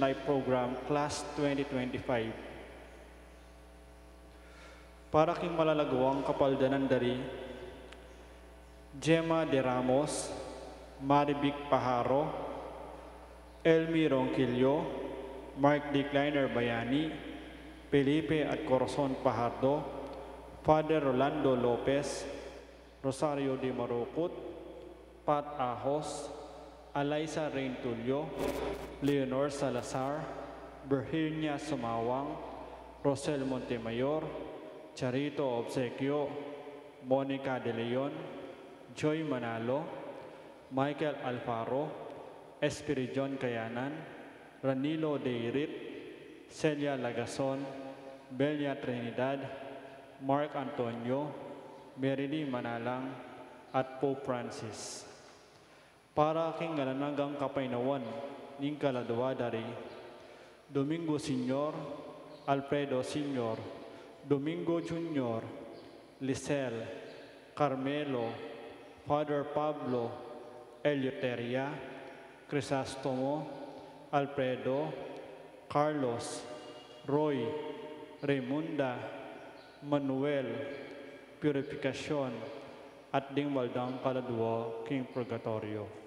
Life Program Class 2025. Para king malalagawang kapaldanan dari Gemma de Ramos, Marivic Pajaro, Elmi Ronquillo, Mark D. Kleiner Bayani, Felipe at Corazon Pajardo, Father Rolando Lopez, Rosario de Marucut, Pat Ahos, Alaysa Rain Tulio, Leonor Salazar, Virginia Sumawang, Rosel Montemayor, Charito Obsequio, Monica De Leon, Joy Manalo, Michael Alfaro, Espirijon Kayanan, Ranilo De Irit, Celia Lagason, Belia Trinidad, Mark Antonio, Merily Manalang, at Pope Francis. Para aking ngananagang kapainawan ning kaladwa dari Domingo Senior, Alfredo Senior, Domingo Junior, Lisel, Carmelo, Father Pablo, Eleuteria, Crisastomo, Alfredo, Carlos, Roy, Raymunda, Manuel, Purificacion, at ding waldang kaladwa king Purgatorio.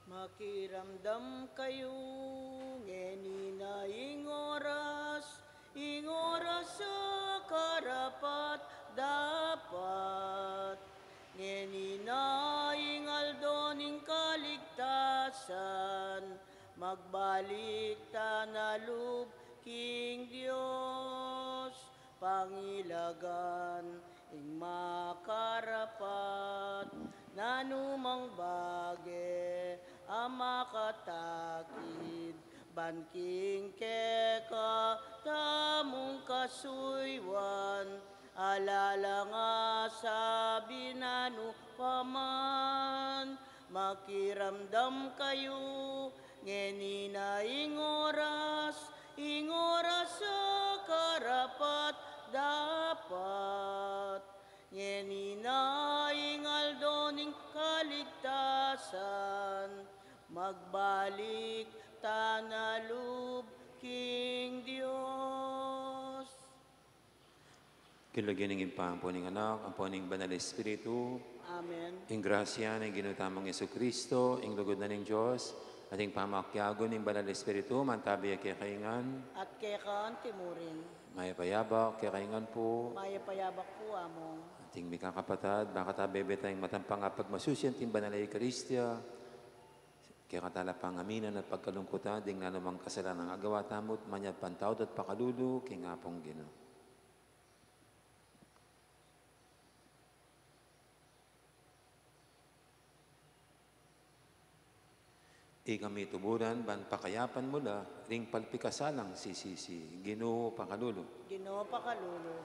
Makiramdam kayo, ngeni na ingoras sa karapat dapat. Ngeni na ingaldo ning kaligtasan, magbalik ta na lub king Dios, pangilagan ing makarapat, nanumang bage amakatakid, banking keka tamong kasuywan, alala nga sabi nanu paman, makiramdam kayo, ngeni na ingoras sa karapat dapat. Ngeni na ingaldo ning kaligtasan, magbalik tanalub king Dios. Kilagyan ng impampo ng anak, ang poning banal Espiritu, Amen. ing grasya ng ginutamang Yesu Kristo, ing lugod na ng Diyos, at ing pamakyago ng banal Espiritu, mantabi kay kaingan, At kekan timurin, maya payabak, kay kaingan po, maya payabak po among. ating may kakapatad, baka tabebe tayong matampang apag masusyan ting banal Eucharistia, kaya katala pangaminan at pagkalungkutan, ding nanumang kasalanan ng agawa tamot, manyad pantawd at pakalulu, kay ngapong Ginoo. Ikami tuburan, ban pakayapan mula, ring palpikasalang sisisi, Ginoo pakalulu. Ginoo pakalulu,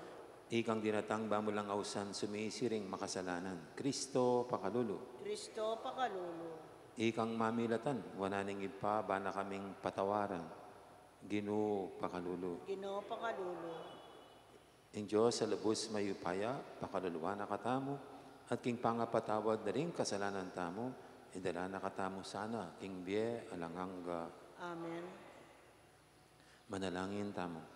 Ikang dinatang ba mo lang ausan sumisiring makasalanan, Kristo pakalulu. Kristo pakalulu, Ikang mamilatan, wananing ipa, bana kaming patawaran, Ginoo pakalulu. Ginoo pakalulu, Ing Diyos sa labos mayupaya, pakaluluwa na katamo, at king pangapatawad na rin kasalanan tamo, idala na katamo sana, king biye alangangga. Amen. Manalangin tamo.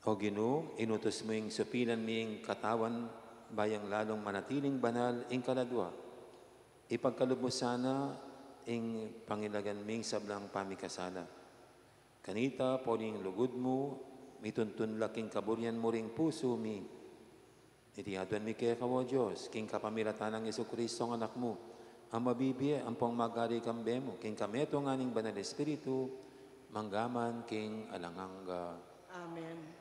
O Ginoo, inutos mo yung supilan ming katawan, bayang lalong manatiling banal, ing kaladwa. Ipagkalub mo sana, ing pangilagan ming sablang pamikasala. Kanita, poling lugod mo, mituntun laking kaburyan mo ring puso mi. Itihaduan mi kaya kawo Diyos, king kapamilatan ng Yesu Kristo ang anak mo, ang mabibiye, ang pong magari kambe mo, king kameto nga ning banal Espiritu, manggaman king alangangga. Amen.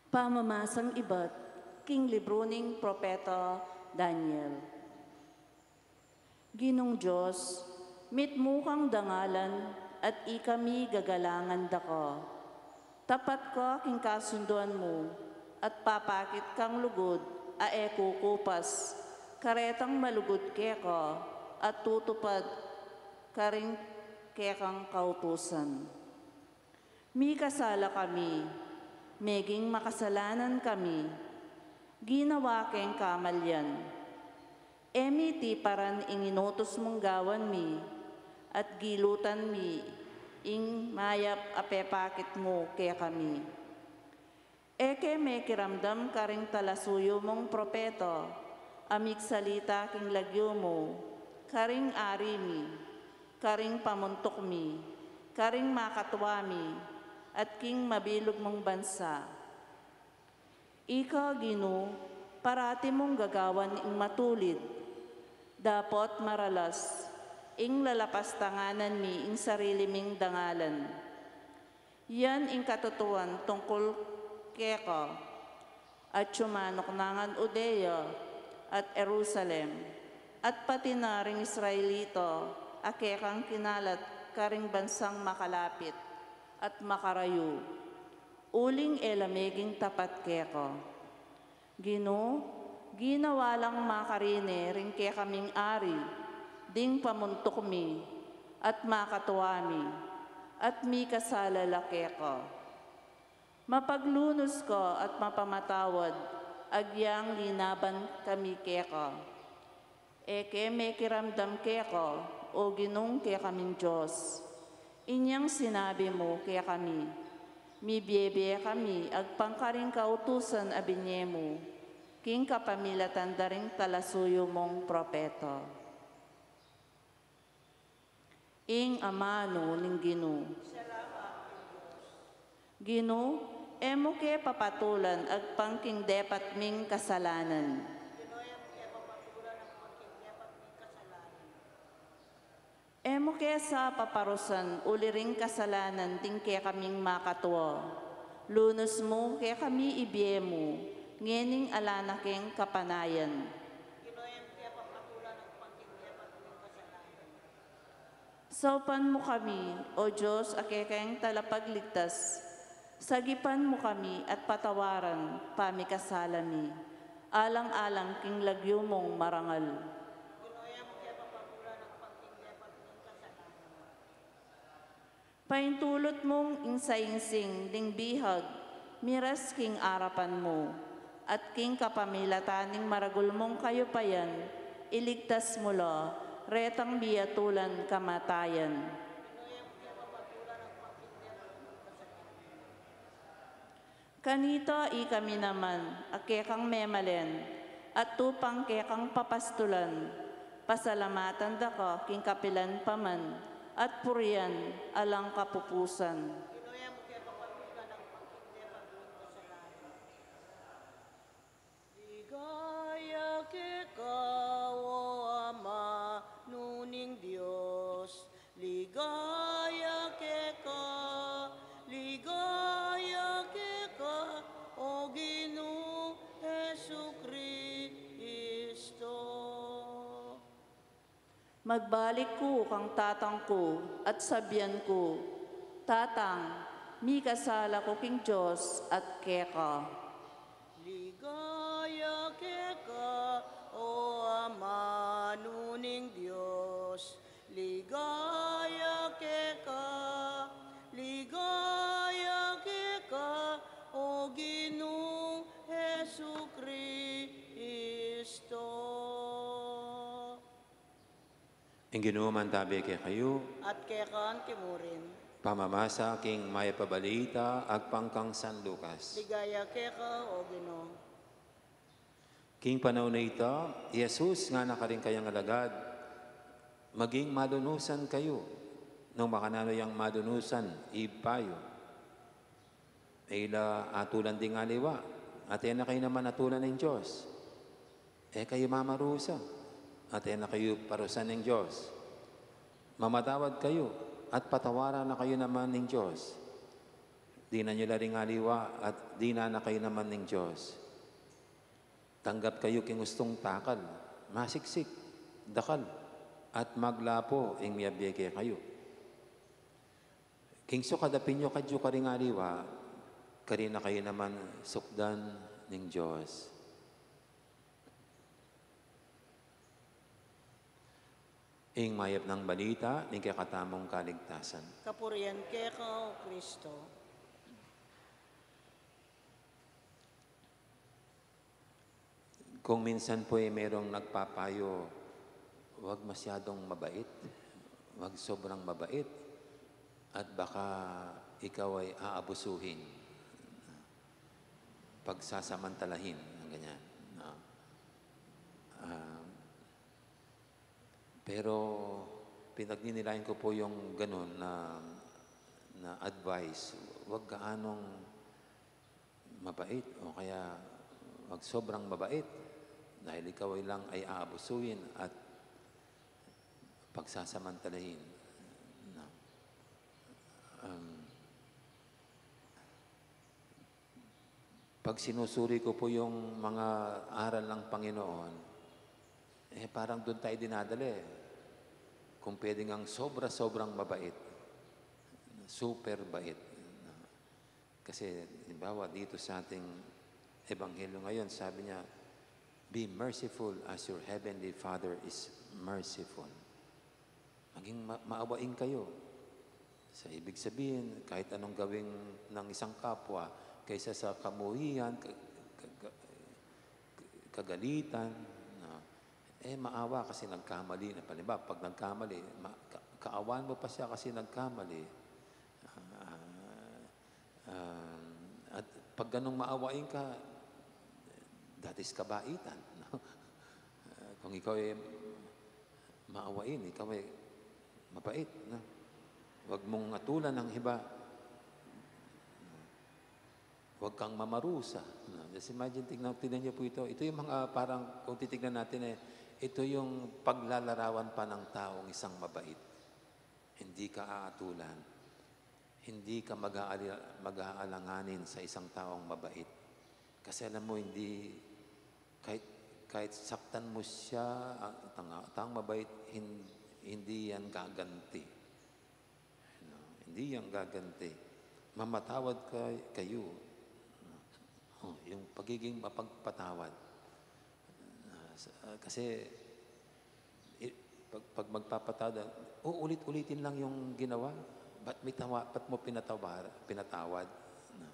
Pamamasang iba't king libro ning propeta Daniel. Ginong Diyos, mitmukang dangalan at ikami gagalangan dako. Tapat ko king kasunduan mo at papakit kang lugod ae kukupas. Karetang malugod keko at tutupad karing kekang kautusan. Mi kasala kami, meging makasalanan kami, ginawa keng kamalyan. Emi ti paran ing inutos mong gawan mi, at gilutan mi, ing mayap apepakit mo kaya kami. Eke may kiramdam karing talasuyo mong propeto, amig salita king lagyo mo, karing ari mi, karing pamuntok mi, karing makatwa mi, at king mabilog mong bansa. Ika, Ginoo, parati mong gagawan ing matulid, dapot maralas, ing lalapastanganan mi ing sarili ming dangalan. Yan ing katutuan tungkol keko, at sumanok nangan Udea, at Jerusalem, at pati na ring Israelito, akekang kinalat karing bansang makalapit, at makarayo, uling elameging tapat keko. Ginoo, ginawa lang makarine ring ke kaming ari, ding pamuntok mi, at makatuwa mi, at mi kasalala keko. Mapaglunos ko at mapamatawad, agyang linaban kami keko. Eke may kiramdam keko, o Ginong ke kaming Diyos. Inyang sinabi mo kaya kami, mibiyebe kami agpangkaring kautusan abinye mo, king kapamilatan daring talasuyo mong propeto. Ing amano ning Ginoo. Ginoo, emo ke papatulan agpangking depat ming kasalanan. Emo kaya sa paparusan, uliring kasalanan, ting kaya kaming makatwa. Lunos mo, kaya kami ibiye mo, ngening alana keng kapanayan. Saupan mo kami, O Diyos, akekeng talapagligtas. Sagipan mo kami at patawaran, pamikasalami. Alang-alang king lagyo mong marangal. Paintulot mong insainsing ding bihag, miras king arapan mo, at king kapamilataning maragul mong kayo payan, iligtas mo lo, retang biyatulan kamatayan. Kanito kami naman, akekang memalen, at tupang kekang papastulan, pasalamatan da ko, king kapilan paman, at purian, alang kapupusan. Pinoy mo kaya kapatid ng pagkinde pagbuong kasalanan. Ligaya kikaw, O Ama, nuning Diyos. Ligaya kika, O Ginoong Jesucristo. Magbalik ko kang tatang ko at sabyan ko, Tatang, mi kasala ko king Diyos at keka. Ligaya kika, O Ama, nuning Diyos. Ligaya kika, O Ginoong Jesucristo. Ang Ginoo man tabi kay kayo, At kekaan timurin. pamamasa king maya pabalita ag pangkang San Lucas. Ligaya keka, O Ginoo. King panahon na ito, Jesus nga nakaring kayang alagad, maging madunusan kayo. Nung makanano yung madunusan, ipayo. Ila atulan din nga liwa. At yan na kayo naman atulan ng Diyos. Kayo mamarusa. At yan na kayo parusan ng Diyos. Mamatawad kayo at patawaran na kayo naman ng Diyos. Di na nyo laring aliwa at di na kayo naman ng Diyos. Tanggap kayo king gustong takal, masiksik, dakal, at maglapo ing miyabiyeke kayo. King so kadapin nyo kadyo ka ring aliwa, kari na kayo naman sukdan ng Diyos. Ing mayap ng balita, ning kakatamong kaligtasan. Kapurian keka, O Kristo. Kung minsan po merong nagpapayo, huwag masyadong mabait, huwag sobrang mabait, at baka ikaw ay aabusuhin, pagsasamantalahin, ganyan. No? Pero pinagninilayan ko po yung ganun na advice, huwag gaanong mabait o kaya huwag sobrang mabait dahil ikaw ay lang ay aabusuhin at pagsasamantalahin. No. Pag sinusuri ko po yung mga aral ng Panginoon, parang doon tayo dinadala eh. Kung pwede ngang sobra-sobrang mabait, super bait. Kasi, halimbawa, dito sa ating Ebanghelyo ngayon, sabi niya, be merciful as your heavenly Father is merciful. Maging maawain kayo. Sa ibig sabihin, kahit anong gawing ng isang kapwa, kaysa sa kamuhian, kagalitan, maawa kasi nagkamali na pala. Pag nagkamali, kaawaan mo pa siya kasi nagkamali. At pag ganong maawain ka, that is kabaitan. No? Kung ikaw ay maawain, ikaw ay mabait. No? Huwag mong atulan ng iba. Huwag kang mamarusa. No? Just imagine, tignan niyo po ito. Ito yung mga parang, kung titignan natin ito yung paglalarawan pa ng taong isang mabait. Hindi ka aatulan. Hindi ka mag-aalanganin sa isang taong mabait. Kasi alam mo, hindi, kahit saktan mo siya, taong mabait, hindi yan gaganti. No? Hindi yan gaganti. Mamatawad kayo. Yung pagiging mapagpatawad. Kasi pag magpapatawad, uulit-ulitin lang yung ginawa. Ba't mo pinatawad? No.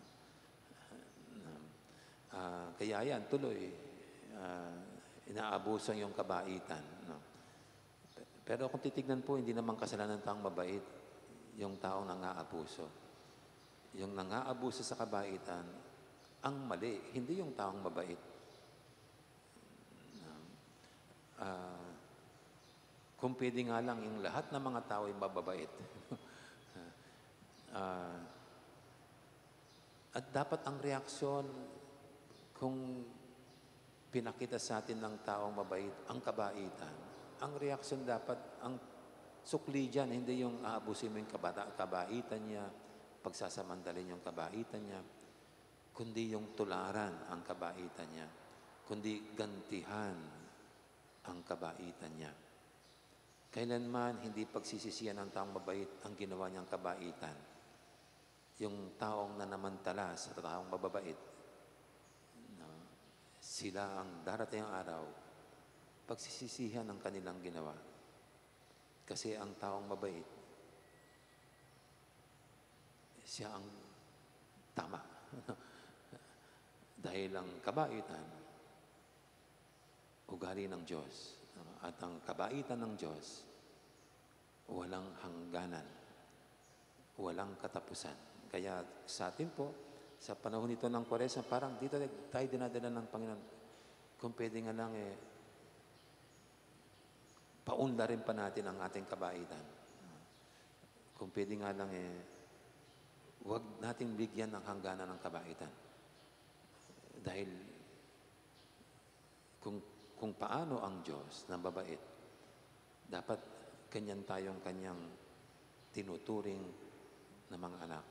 kaya yan, tuloy, inaabuso yung kabaitan. No? Pero kung titignan po, hindi naman kasalanan ng taong mabait yung taong nang-aabuso. Yung nang-aabuso sa kabaitan, ang mali, hindi yung taong mabait. Kung pwede nga lang, yung lahat ng mga tao ay mababait. At dapat ang reaksyon, kung pinakita sa atin ng taong mabait ang kabaitan, ang reaksyon dapat, ang sukli dyan, hindi yung aabusin mo yung kabaitan niya, pagsasamandalin yung kabaitan niya, kundi yung tularan ang kabaitan niya, kundi gantihan ang kabaitan niya. Kailanman hindi pagsisisihan ng taong mabait ang ginawa niyang kabaitan. Yung taong nanamantala sa taong mababait, no, sila ang darating ang araw, pagsisisihan ng kanilang ginawa. Kasi ang taong mabait, siya ang tama. Dahil ang kabaitan, ugali ng Diyos. At ang kabaitan ng Diyos, walang hangganan, walang katapusan. Kaya sa atin po, sa panahon nito ng Kwaresma, parang dito tayo dinadala ng Panginoon. Kung pwede nga lang, paunda rin pa natin ang ating kabaitan. Kung pwede nga lang, huwag nating bigyan ng hangganan ng kabaitan. Dahil kung paano ang Diyos na mabait, dapat ganyan tayong kanyang tinuturing na mga anak.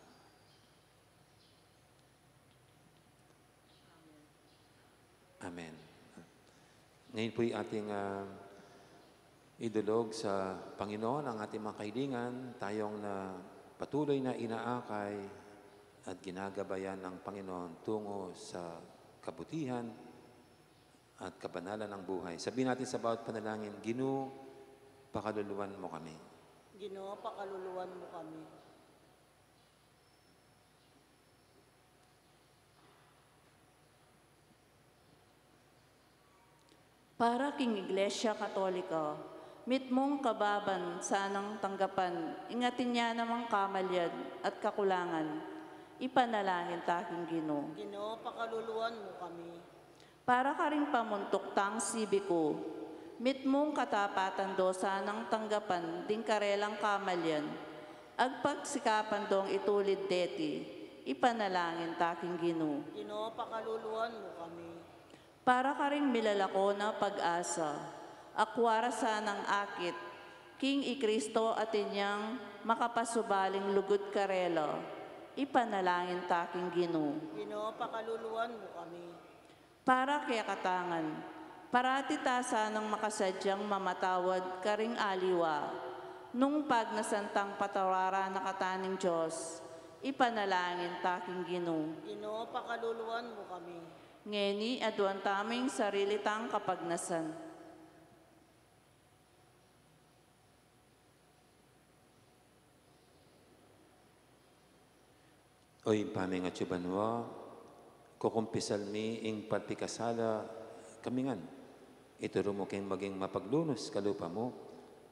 Amen. Ngayon po'y ating idulog sa Panginoon ang ating mga kahilingan, tayong na patuloy na inaakay at ginagabayan ng Panginoon tungo sa kabutihan at kabanalan ng buhay. Sabihin natin sa bawat panalangin, Ginoo, pakaluluwan mo kami. Ginoo, pakaluluwan mo kami. Para king Iglesia Katolika, mitmong kababan sanang tanggapan, ingatin niya namang kamalyad at kakulangan, ipanalangin taking Ginoo. Ginoo, pakaluluwan mo kami. Para ka rin pamuntok tang sibiko, mitmong katapatan do sanang tanggapan, ding karelang kamalyan, agpagsikapan dong itulid deti, ipanalangin taking Ginoo. Ginoo, pakaluluwan mo kami. Para ka rin milalako na pag-asa, akwara sanang akit, King Ikristo at inyang makapasubaling lugod karela, ipanalangin taking Ginoo. Ginoo, pakaluluwan mo kami. Para kaya katangan, parati tasa ng makasadyang mamatawad karing aliwa, nung pagnasantang patawara na kataning Diyos, ipanalangin taking Ginoo. Ginoo, pakaluluwan mo kami. Ngeni aduan taming sarili tang kapagnasan. Oy paming at yubanwa, kukumpisal mi ing patpikasala kamingan. Ituro mo kayong maging mapaglunos kalupa mo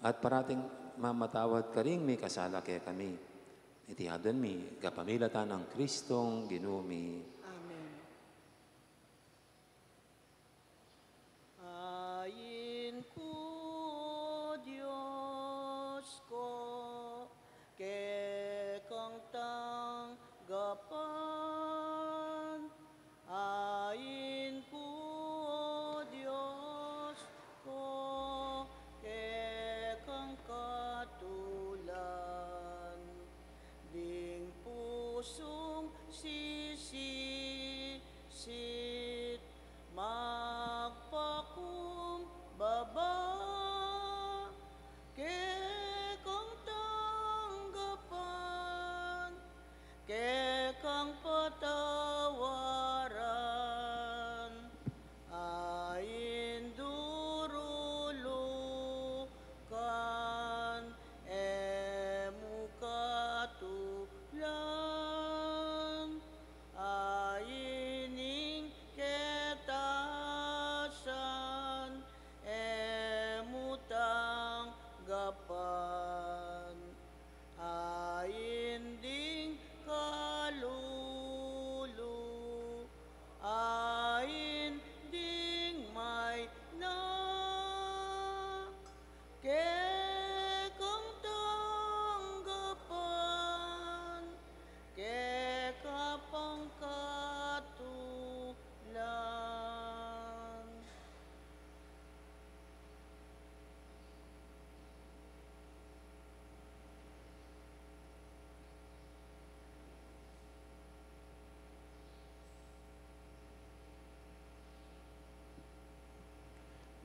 at parating mamatawad ka rin may kasala kaya kami. Itihadan mi, kapamilatan ng Kristong ginumi. Amen. Ayin ko, Diyos ko, kekang tanggapan. Ayin ko, Diyos ko, kekang katulan. Ding pusong sisi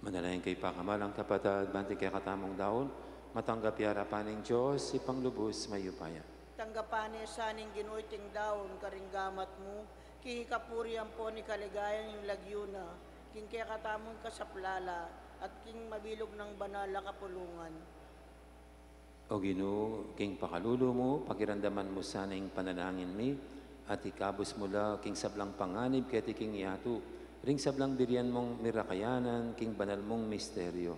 Manalayan kay pakamalang kapatad, banti kay katamong daon, matanggap yarapan ng Diyos, ipanglubos mayupaya. Tanggapan niya saning ginuiting daon, karinggamat mo, king kapurian po ni kaligayan yung lagyuna, king kaya katamong kasaplala, at king mabilog ng banal na kapulungan. O Ginoo, king pakalulo mo, pakirandaman mo saning panalangin mi, at ikabos mula king sablang panganib kaya king yato, ring sablang birian mong mirakayanan, king banal mong misteryo.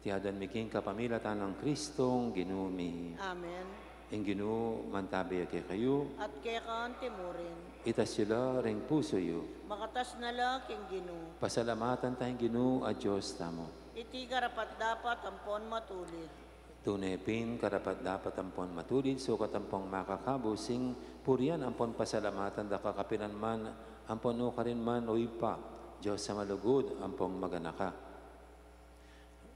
Tiyadan mi king kapamilatan ng Kristong Ginoo mi. Amen. Ing Ginoo, mantabi kay kayo, At kaya kaante mo rin, itas sila ring puso yo. makatas na lang king Ginoo. Pasalamatan tayong Ginoo at Diyos tamo. Iti karapat dapat ampon matulid. Tunepin, karapat dapat ampon matulid, so katampong makakabusing, purian ampon pasalamatan, da kakapinan man, ampon o karin man o ipa, Diyos sa malugod, ampong maganaka.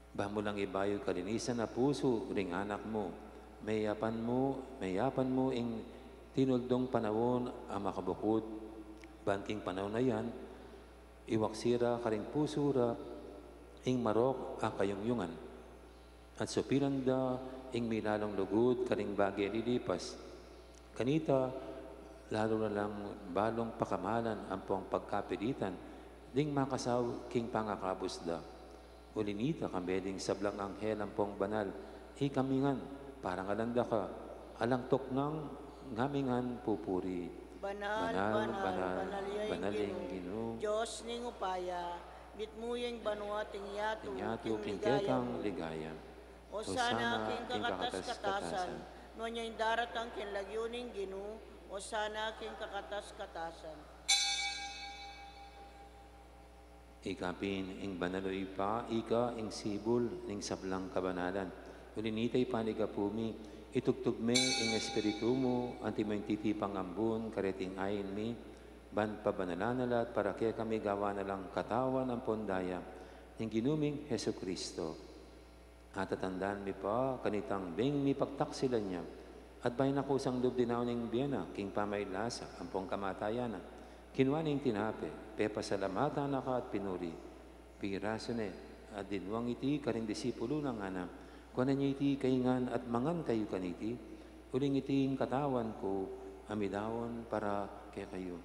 Bahmo lang ibayo kalinisan na puso, ring anak mo, mayapan mo, ing tinuldong panahon ang makabukod, banking panahon na yan, iwaksira karing pusura, ing marok ang kayungyungan. At supiran da, ing milalong lugod, karing bagay lilipas. Kanita, lalo na lang balong pakamalan ang pong pagkapilitan, ding makasaw king pangakabos da. Ulinita kambeding sablang anghel ang pong banal, ikamingan, parang alanda ka, alang toknang ngamingan pupuri. Banal, banal yung yung Ginoo. Diyos ning upaya, mitmuyeng banwa tingyato, Tinyato king kekang ligaya. O sana king kakatas-katasan, no niya yung daratang king lagyuning Ginoo, o sana king kakatas-katasan. Ikapin, ing banalo ipa, ika, ing sibol, ing sablang kabanalan. Ulinitay panigapumi, itugtog me, ing espiritu mo, anti mo yung titipang ambun, kareting ayin mi, ban pabanalanalat, para kaya kami gawa na lang katawan ang pondaya, ing ginuming Heso Kristo. At tatandaan mi pa, kanitang bing mi pagtaksilan niya, at bayan ako sang lubdinaw ning biyana, king pamailasa, ang pong kamatayana. Kinuha ning tinape, pepasalamatan na ka at pinuri. Piraso ne, at dinwang iti karing disipulo ng anak. Kuha niya iti kaingan at mangan kayo kaniti. Uling iti katawan ko, amidawon para kay kayo.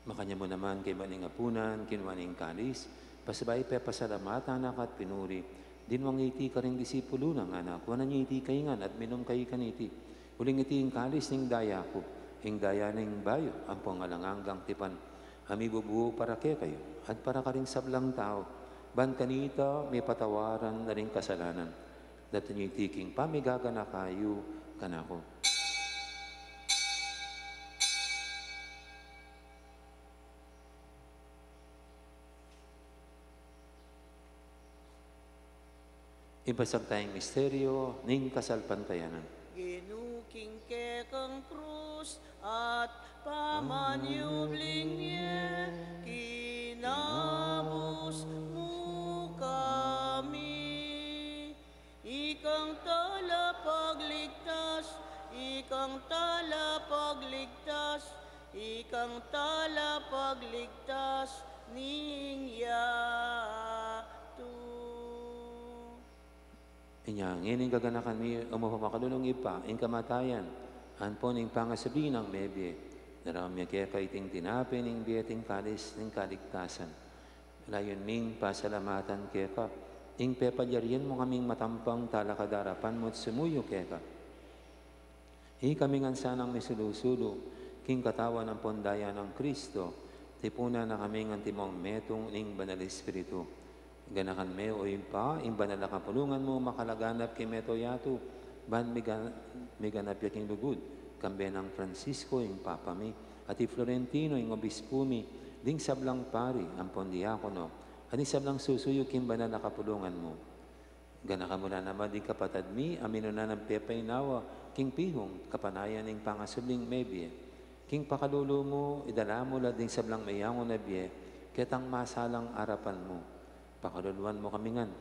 Makanya mo naman kay maning apunan, kinuha ning kalis, pasabay pepasalamatan na ka at pinuri. Dinwang iti karing disipulo ng anak. Kuha niya iti kaingan at minom kayo kaniti. Uling iti yung kalis ning daya ko. Ing daya ning bayo, ang pangalanganggang tipan. Amibubuo para kay kayo, at para ka rin sablang tao. Ban kanita, may patawaran na rin kasalanan. Dato niyo itiking pamigaga na kayo, kanako. Ibasag tayong misteryo, ning kasalpantayanan. Ginuking kekang krus at pamanyubling niya, kinamos mo kami. Ikang tala pagligtas, ikang tala pagligtas, ikang tala pagligtas, ning yato. Inyang ining gaganakan mi umapakalulong ipa, ing kamatayan, anpon ing pangasabi ng mebye, naramya kaya kaiting tinapin, ing biyating kalis, ing kaligtasan. Layon ming pasalamatan kaya ka, ing pepalyarian mo kaming matampang talakadarapan mo't sumuyo kaya ka. Kaming ansanang misulusulo, king katawan ng pondaya ng Kristo, tipuna na kaming antimong metong ing banal espiritu. Ganakan me o impa, imba na lakapulungan mo, makalaganap kay Meto Yato, ban miganap yaking lugod, kambe ng Francisco, yung Papa mi, at Florentino, yung Obispo mi, ding sablang pari, ang pondiakono, at sablang susuyo kimba na lakapulungan mo. Ganakan mo na naman din kapatad mi, amino na ng pepay nawa, king pihong, kapanayan ng pangasubling mebye, king pakalulo mo, idala mo la ding sablang mayango na biye, ketang masalang arapan mo. Pakaluluan mo kami ngan.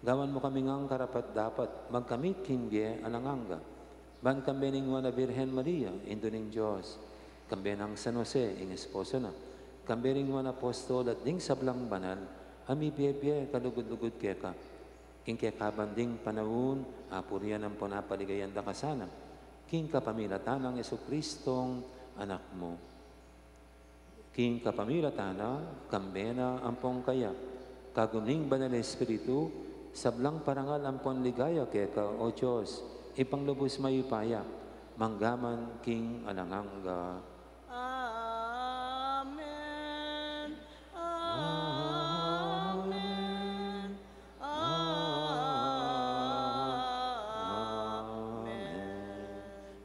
Gawan mo kami ngang karapat dapat magkamit king biye alanganga. Ban kambening wana Birhen Maria, Indoning Diyos, kambenang San Jose, ing esposo na, kambering wana apostol at ding sablang banal, ami biye kalugod-lugod keka, king kekabanding panahon, apurian ang panapaligayan da kasana, king kapamilatan ng Yesu-Kristong anak mo. King kapamilatana, kambena ampong kaya, kagumning banal na Espiritu, sablang parangal ampon ligaya keka, O Diyos, ipanglubos mayupaya, manggaman king alanganga. Amen. Amen. Amen.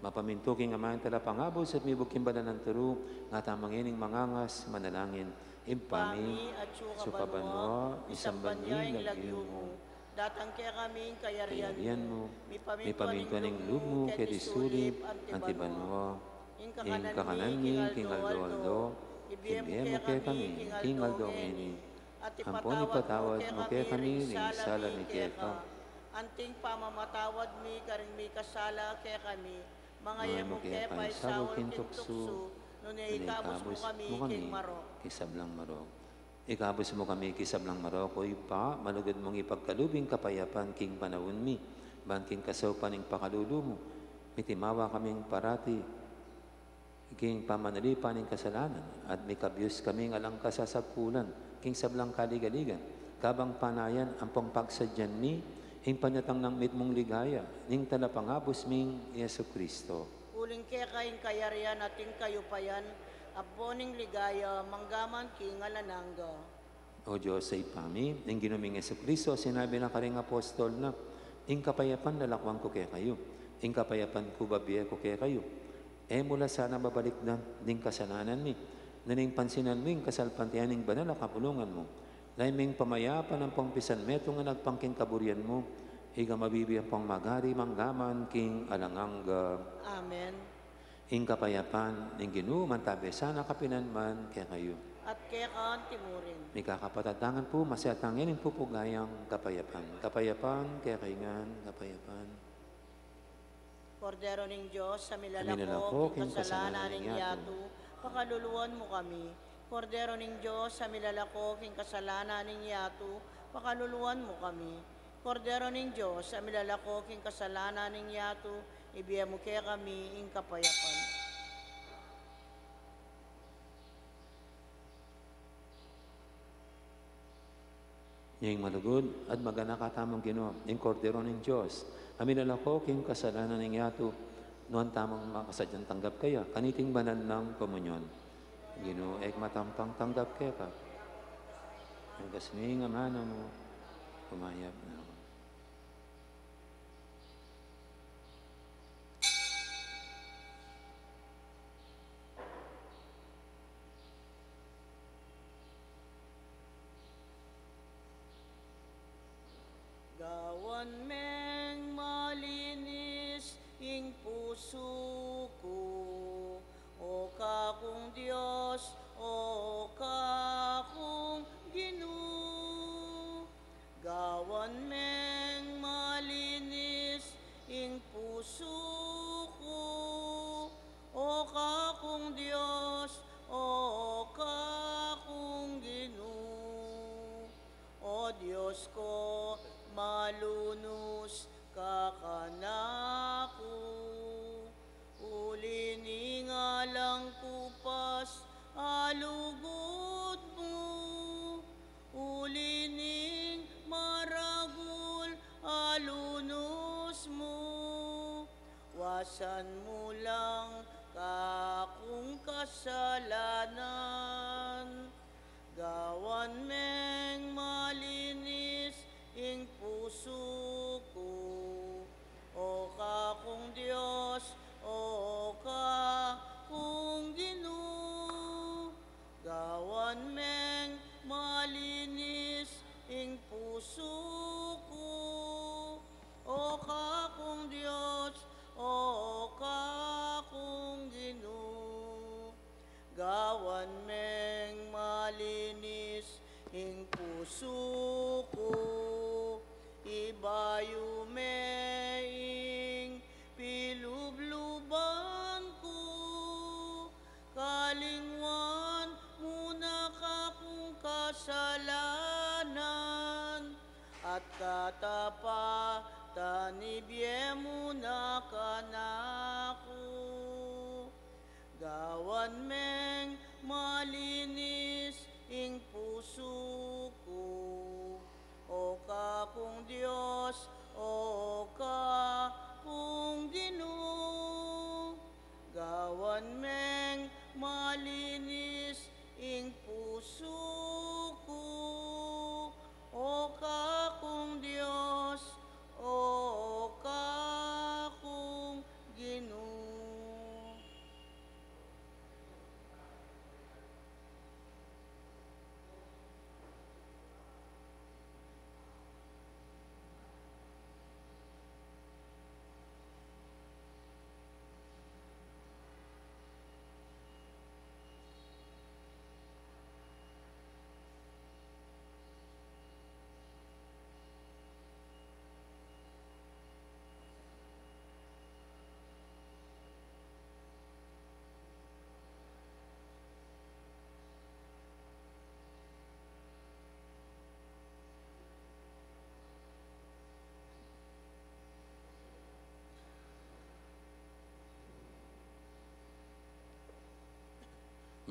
Mapamintuking amahan tala pangabos at mibuk kimbalan ng turu, nga tamangining mangangas, manalangin, impami, Pami at sukabanwa, isang banyi, lagyo mo. Datang kaya kami Kayarian kayarian mo, mi may pamintuaning loob mo, ket isulib, antibanwa, ing kakanan mi, king aldo-aldo, ibiyem mo kaya kami, king aldo ngini, ampon ipatawad mo kaya kami, ning sala ni keka, anting pamamatawad mi karing mi kasala kaya kami, mga mga yemo mo kaya kaya pa'y pansawag sawal kintukso, nung ikabos mo kami king maro. kisablang maro. Ikabos mo kami kisablang maro, ko'y pa, malugod mong ipagkalubing kapayapan, king panahon mi, banking kasopan ing pakalulu mo, mitimawa kaming parati, king pamanalipan ing kasalanan, at may kabyus kaming alang kasasagpulan, king sablang kaligaligan, kabang panayan, ampong pagsadyan mi, ing panyatang ng mitmong ligaya, ning talapangabos ming Yesu-Kristo. Uling kaya kaing kayarian ating kayupayan, aponing ligaya, manggaman king alananga. O Diyos sa ipami, ing ginuming Yesu-Kristo, sinabi ng karing apostol na, ing kapayapan lalakwang ko kaya kayo, ing kapayapan ko babiye ko kaya kayo. Mula sana babalik na, ding kasalanan mi, naning pansinan mo ing kasalpantihan ing banal na kapulungan mo, laiming pamayapan ang pangpisan meto nga nagpangking kaburian mo, iga mabibiyang pang magari manggaman king alanganga. Amen. Ing kapayapan, ing ginuman tabi sana kapinanman kaya kayo. At kaya kaan timurin. May kakapatatangan po, masayatangin ang pupugayang kapayapan. Kapayapan, kaya kaingan, kapayapan. Kordero ng Diyos, sa Aminalako, milalako, king king kasalanan ng kasalanan yatu, pakaluluan mo kami. Kordero ng Diyos, sa milalako, king kasalanan ng yatu, pakaluluan mo kami. Kordero ng Diyos, sa milalako, king kasalanan ng yatu, ibiya mo kaya kami, ing kapayapan. Yung malugod at maganakatamang Ginoo, ing kordero ng Diyos. Aminalako, king kasalanan ng yato, noon tamang makasadyang tanggap kaya, kaniting banal ng komunyon. Ginoo, ek matampang tanggap kaya ka. Ang kasming amana mo, pumayap na ako. Gawan meng malinis ing puso ko, o kakong Diyos, o kakong Ginoo. Gawan meng malinis ing puso ko, o kakong Diyos, o kakong Ginoo. O Diyos ko, malunos ka kanako, uli nga lang kupas alugod mo, uli ning maragul alunos mo, wasan mo lang kakong kasalanan, gawan meng malinis ing puso ko, o kakong Diyos, o kakong Ginoo. Gawan meng malinis ing puso ko, o kakong Diyos, o kakong Ginoo. Gawan meng malinis ing puso ko, iba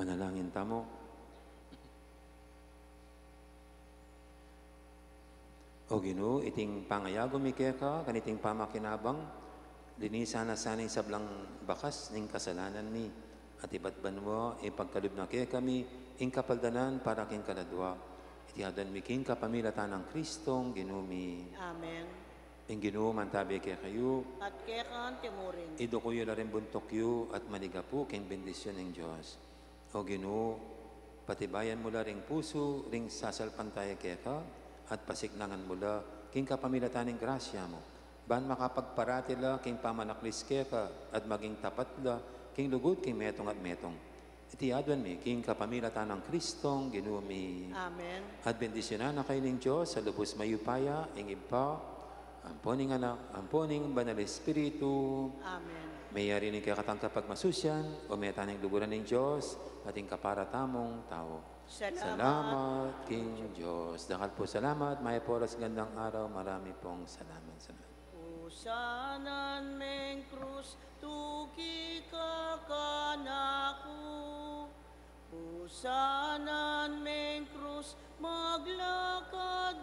Manalangin tamo. O Ginoo, iting pangayago mi keka, kaniting pamakinabang, linisan na sanay sablang bakas ning kasalanan mi. At ibatban mo, ipagkalub na kaya kami, ing kapaldanan para king kaladwa. Itihadan mi king kapamilatan ng Kristong ginumi. Amen. Ing Ginoo, mantabi kaya kayo, At kaya kang timurin. ido ko yung laring buntok yu at manigapu king bendisyon ng Diyos. O Ginoo, patibayan mo ring puso, ring sasalpantaya kaya ka, at pasiknangan mula, king kapamilatan ng grasya mo. Ban makapagparati la, king pamanaklis kaya ka, at maging tapat la, king lugod, king metong at metong. Itiadwan mi, king kapamilatan ng Kristong ginumi. Amen. At bendisyonan na kayo ng Diyos sa lubos mayupaya, ing ipa, amponing anak, amponing banal Espiritu, Amen. may yari kaya katang kapag masusyan, o may taning luburan ng Diyos, ating kaparatamong tao. Salamat, King Diyos. Dakal po salamat, may poras gandang araw, marami pong salamat. Usanan meng krus, tuki ka kanaku. Usanan meng krus, maglakad